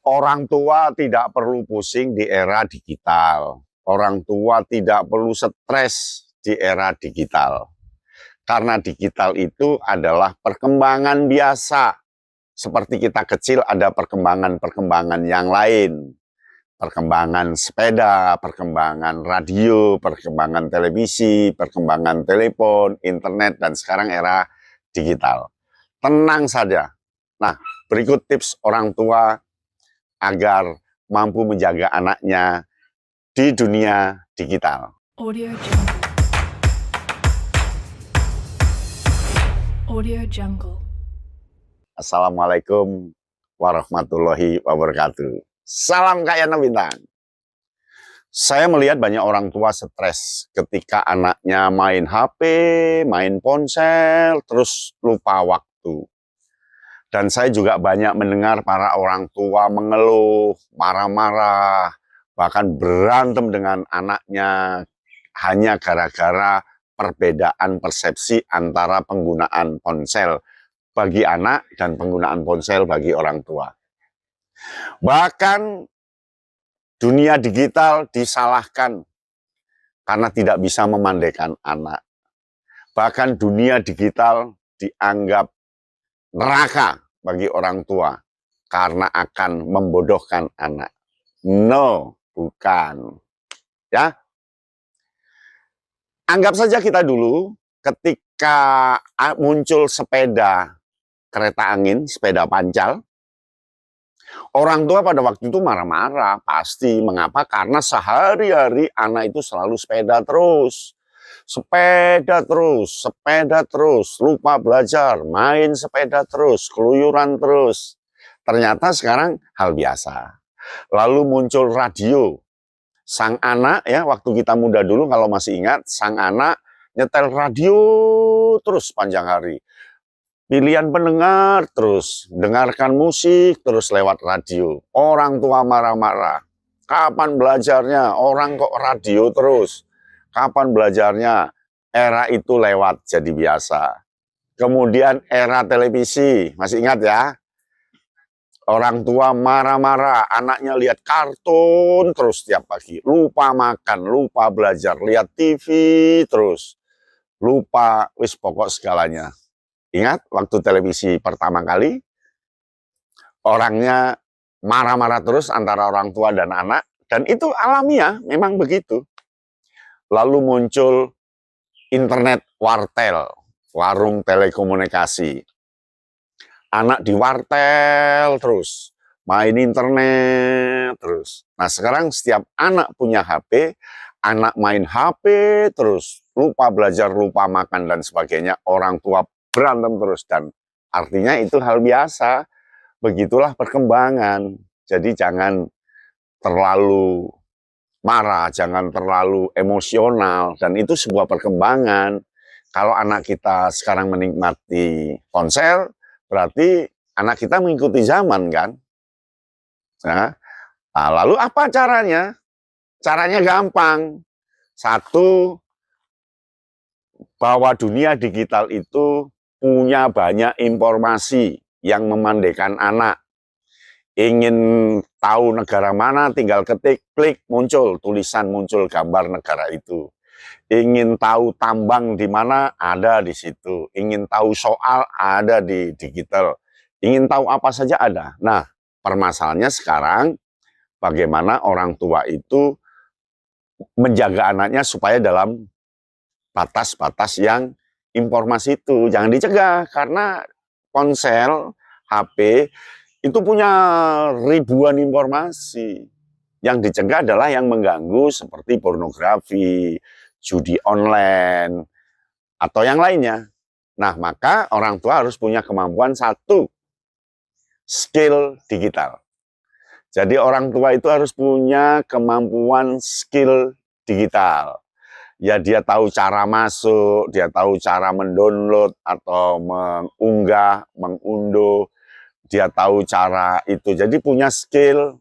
Orang tua tidak perlu pusing di era digital. Orang tua tidak perlu stres di era digital. Karena digital itu adalah perkembangan biasa. Seperti kita kecil ada perkembangan-perkembangan yang lain. Perkembangan sepeda, perkembangan radio, perkembangan televisi, perkembangan telepon, internet, dan sekarang era digital. Tenang saja. Nah, berikut tips orang tua agar mampu menjaga anaknya di dunia digital. Audio Jungle. Audio Jungle. Assalamualaikum warahmatullahi wabarakatuh. Salam Kak Yana Bintang. Saya melihat banyak orang tua stres ketika anaknya main HP, main ponsel, terus lupa waktu. Dan saya juga banyak mendengar para orang tua mengeluh, marah-marah, bahkan berantem dengan anaknya hanya gara-gara perbedaan persepsi antara penggunaan ponsel bagi anak dan penggunaan ponsel bagi orang tua. Bahkan dunia digital disalahkan karena tidak bisa memandaikan anak. Bahkan dunia digital dianggap neraka bagi orang tua karena akan membodohkan anak. No, bukan. Ya. Anggap saja kita dulu ketika muncul sepeda kereta angin, sepeda pancal, orang tua pada waktu itu marah-marah, pasti. Mengapa? Karena sehari-hari anak itu selalu sepeda terus. Sepeda terus, lupa belajar, main sepeda terus, keluyuran terus. Ternyata sekarang hal biasa. Lalu muncul radio. Sang anak, ya waktu kita muda dulu kalau masih ingat, sang anak nyetel radio terus panjang hari. Pilihan pendengar terus, dengarkan musik terus lewat radio. Orang tua marah-marah. Kapan belajarnya? Orang kok radio terus. Kapan belajarnya? Era itu lewat jadi biasa. Kemudian era televisi, masih ingat ya? Orang tua marah-marah, anaknya lihat kartun terus tiap pagi. Lupa makan, lupa belajar, lihat TV terus. Lupa, wis pokok segalanya. Ingat waktu televisi pertama kali, orangnya marah-marah terus antara orang tua dan anak. Dan itu alamiah, memang begitu. Lalu muncul internet wartel, warung telekomunikasi. Anak di wartel terus, main internet terus. Nah sekarang setiap anak punya HP, anak main HP terus, lupa belajar, lupa makan dan sebagainya. Orang tua berantem terus dan artinya itu hal biasa. Begitulah perkembangan. Jadi jangan terlalu marah, jangan terlalu emosional, dan itu sebuah perkembangan. Kalau anak kita sekarang menikmati ponsel, berarti anak kita mengikuti zaman kan. Nah, lalu apa caranya? Caranya gampang. Satu, bahwa dunia digital itu punya banyak informasi yang memandaikan anak. Ingin tahu negara mana, tinggal ketik, klik, muncul tulisan, muncul gambar negara itu. Ingin tahu tambang di mana, ada di situ. Ingin tahu soal, ada di digital. Ingin tahu apa saja ada. Nah, permasalahannya sekarang bagaimana orang tua itu menjaga anaknya supaya dalam batas-batas yang informasi itu. Jangan dicegah, karena ponsel, HP, itu punya ribuan informasi. Yang dicegah adalah yang mengganggu seperti pornografi, judi online, atau yang lainnya. Nah, maka orang tua harus punya kemampuan satu, skill digital. Jadi orang tua itu harus punya kemampuan skill digital. Ya dia tahu cara masuk, dia tahu cara mendownload atau mengunggah, mengunduh, dia tahu cara itu. Jadi punya skill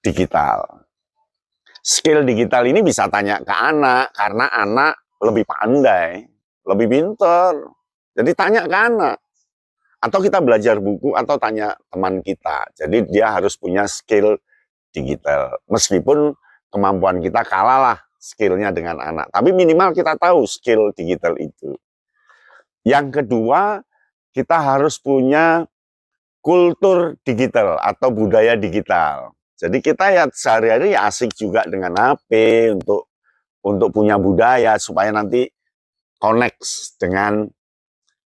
digital. Skill digital ini bisa tanya ke anak, karena anak lebih pandai, lebih pintar. Jadi tanya ke anak. Atau kita belajar buku atau tanya teman kita. Jadi dia harus punya skill digital. Meskipun kemampuan kita kalah lah skillnya dengan anak. Tapi minimal kita tahu skill digital itu. Yang kedua, kita harus punya kultur digital atau budaya digital. Jadi kita ya sehari-hari ya asik juga dengan HP untuk punya budaya supaya nanti connect dengan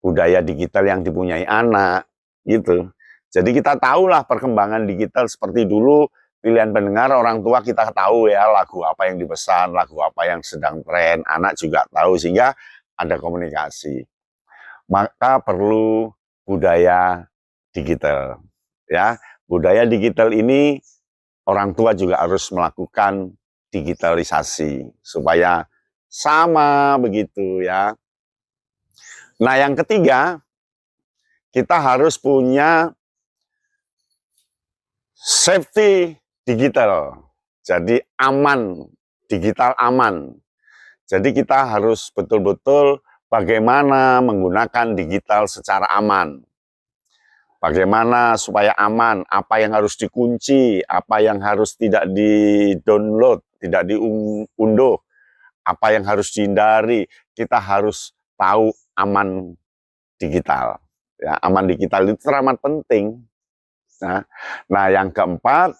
budaya digital yang dipunyai anak gitu. Jadi kita tahulah perkembangan digital seperti dulu pilihan pendengar orang tua kita tahu ya lagu apa yang dipesan, lagu apa yang sedang tren, anak juga tahu sehingga ada komunikasi. Maka perlu budaya digital ya. Budaya digital ini orang tua juga harus melakukan digitalisasi supaya sama begitu ya. Nah, yang ketiga, kita harus punya safety digital. Jadi aman, digital aman. Jadi kita harus betul-betul bagaimana menggunakan digital secara aman. Bagaimana supaya aman, apa yang harus dikunci, apa yang harus tidak di-download, tidak diunduh, apa yang harus dihindari. Kita harus tahu aman digital. Ya, aman digital itu teramat penting. Nah, yang keempat,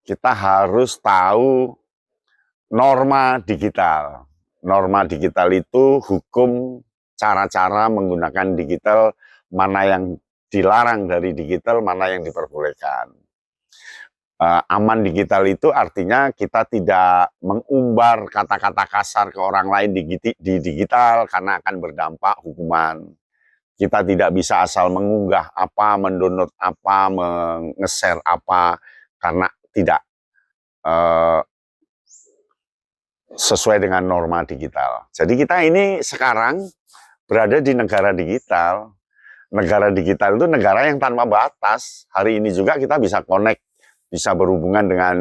kita harus tahu norma digital. Norma digital itu hukum, cara-cara menggunakan digital, mana yang dilarang dari digital, mana yang diperbolehkan. Aman digital itu artinya kita tidak mengumbar kata-kata kasar ke orang lain di digital karena akan berdampak hukuman. Kita tidak bisa asal mengunggah apa, mendownload apa, nge-share apa, karena tidak sesuai dengan norma digital. Jadi kita ini sekarang berada di negara digital. Negara digital itu negara yang tanpa batas. Hari ini juga kita bisa connect, bisa berhubungan dengan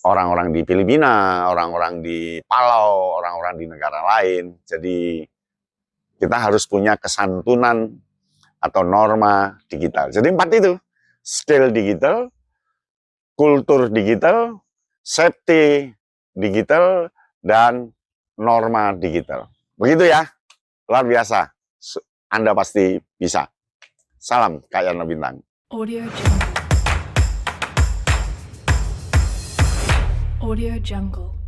orang-orang di Filipina, orang-orang di Palau, orang-orang di negara lain. Jadi kita harus punya kesantunan atau norma digital. Jadi 4 itu, skill digital, kultur digital, safety digital, dan norma digital. Begitu ya, luar biasa. Anda pasti bisa. Salam Kak Yana Bintang. Audio Jungle. Audio Jungle.